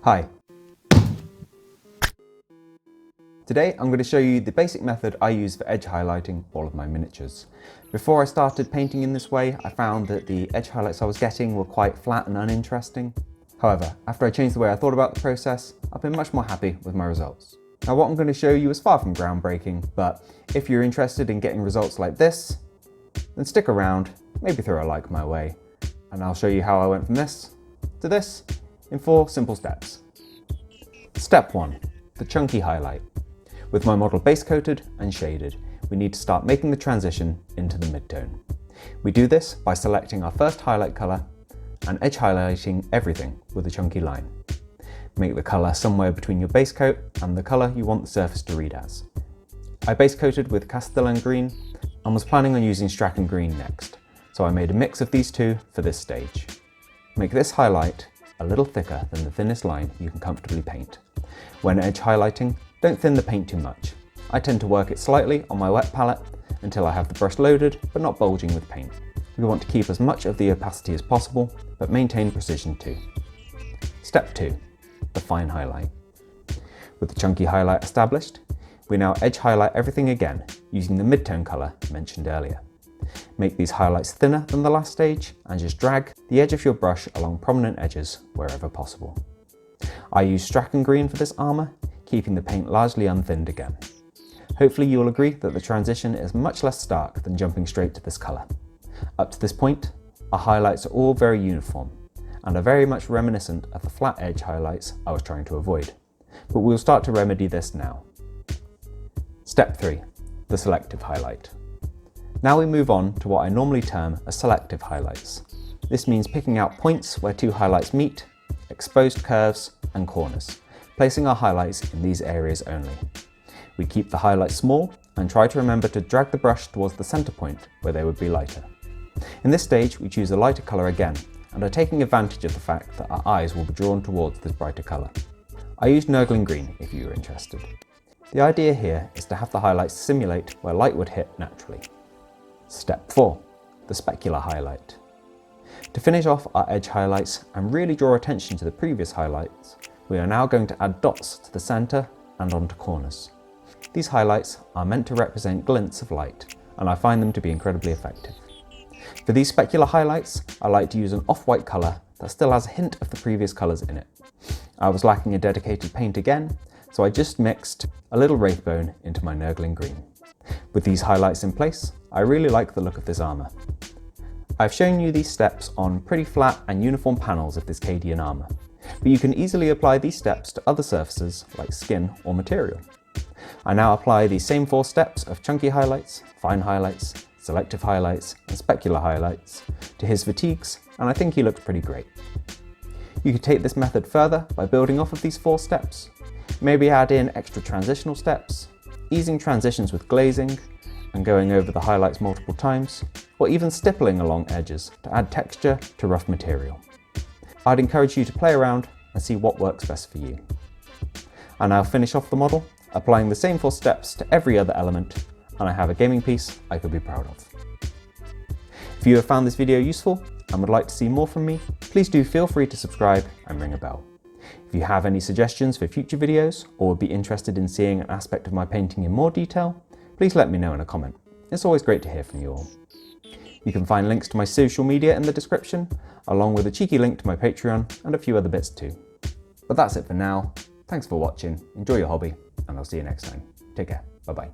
Hi. Today I'm going to show you the basic method I use for edge highlighting all of my miniatures. Before I started painting in this way, I found that the edge highlights I was getting were quite flat and uninteresting. However, after I changed the way I thought about the process, I've been much more happy with my results. Now what I'm going to show you is far from groundbreaking, but if you're interested in getting results like this, then stick around, maybe throw a like my way, and I'll show you how I went from this to this in 4 simple steps. Step 1. The chunky highlight. With my model base coated and shaded, we need to start making the transition into the midtone. We do this by selecting our first highlight colour and edge highlighting everything with a chunky line. Make the colour somewhere between your base coat and the colour you want the surface to read as. I base coated with Castellan green and was planning on using Strachan green next, so I made a mix of these two for this stage. Make this highlight a little thicker than the thinnest line you can comfortably paint. When edge highlighting, don't thin the paint too much. I tend to work it slightly on my wet palette until I have the brush loaded but not bulging with paint. We want to keep as much of the opacity as possible but maintain precision too. Step 2. The fine highlight. With the chunky highlight established, we now edge highlight everything again using the midtone colour mentioned earlier. Make these highlights thinner than the last stage and just drag the edge of your brush along prominent edges wherever possible. I use Strachan green for this armour, keeping the paint largely unthinned again. Hopefully you'll agree that the transition is much less stark than jumping straight to this colour. Up to this point, our highlights are all very uniform and are very much reminiscent of the flat edge highlights I was trying to avoid, but we'll start to remedy this now. Step 3. The selective highlight. Now we move on to what I normally term as selective highlights. This means picking out points where 2 highlights meet, exposed curves and corners, placing our highlights in these areas only. We keep the highlights small and try to remember to drag the brush towards the centre point where they would be lighter. In this stage we choose a lighter colour again and are taking advantage of the fact that our eyes will be drawn towards this brighter colour. I used Nurgling green if you are interested. The idea here is to have the highlights simulate where light would hit naturally. Step 4. The specular highlight. To finish off our edge highlights and really draw attention to the previous highlights, we are now going to add dots to the centre and onto corners. These highlights are meant to represent glints of light, and I find them to be incredibly effective. For these specular highlights, I like to use an off-white colour that still has a hint of the previous colours in it. I was lacking a dedicated paint again, so I just mixed a little wraithbone into my Nurgling green. With these highlights in place, I really like the look of this armour. I've shown you these steps on pretty flat and uniform panels of this Cadian armour, but you can easily apply these steps to other surfaces like skin or material. I now apply these same 4 steps of chunky highlights, fine highlights, selective highlights and specular highlights to his fatigues, and I think he looks pretty great. You could take this method further by building off of these 4 steps, maybe add in extra transitional steps, easing transitions with glazing and going over the highlights multiple times, or even stippling along edges to add texture to rough material. I'd encourage you to play around and see what works best for you. I now finish off the model, applying the same 4 steps to every other element, and I have a gaming piece I could be proud of. If you have found this video useful and would like to see more from me, please do feel free to subscribe and ring a bell. If you have any suggestions for future videos or would be interested in seeing an aspect of my painting in more detail, please let me know in a comment. It's always great to hear from you all. You can find links to my social media in the description, along with a cheeky link to my Patreon and a few other bits too. But that's it for now. Thanks for watching, enjoy your hobby, and I'll see you next time. Take care, bye bye.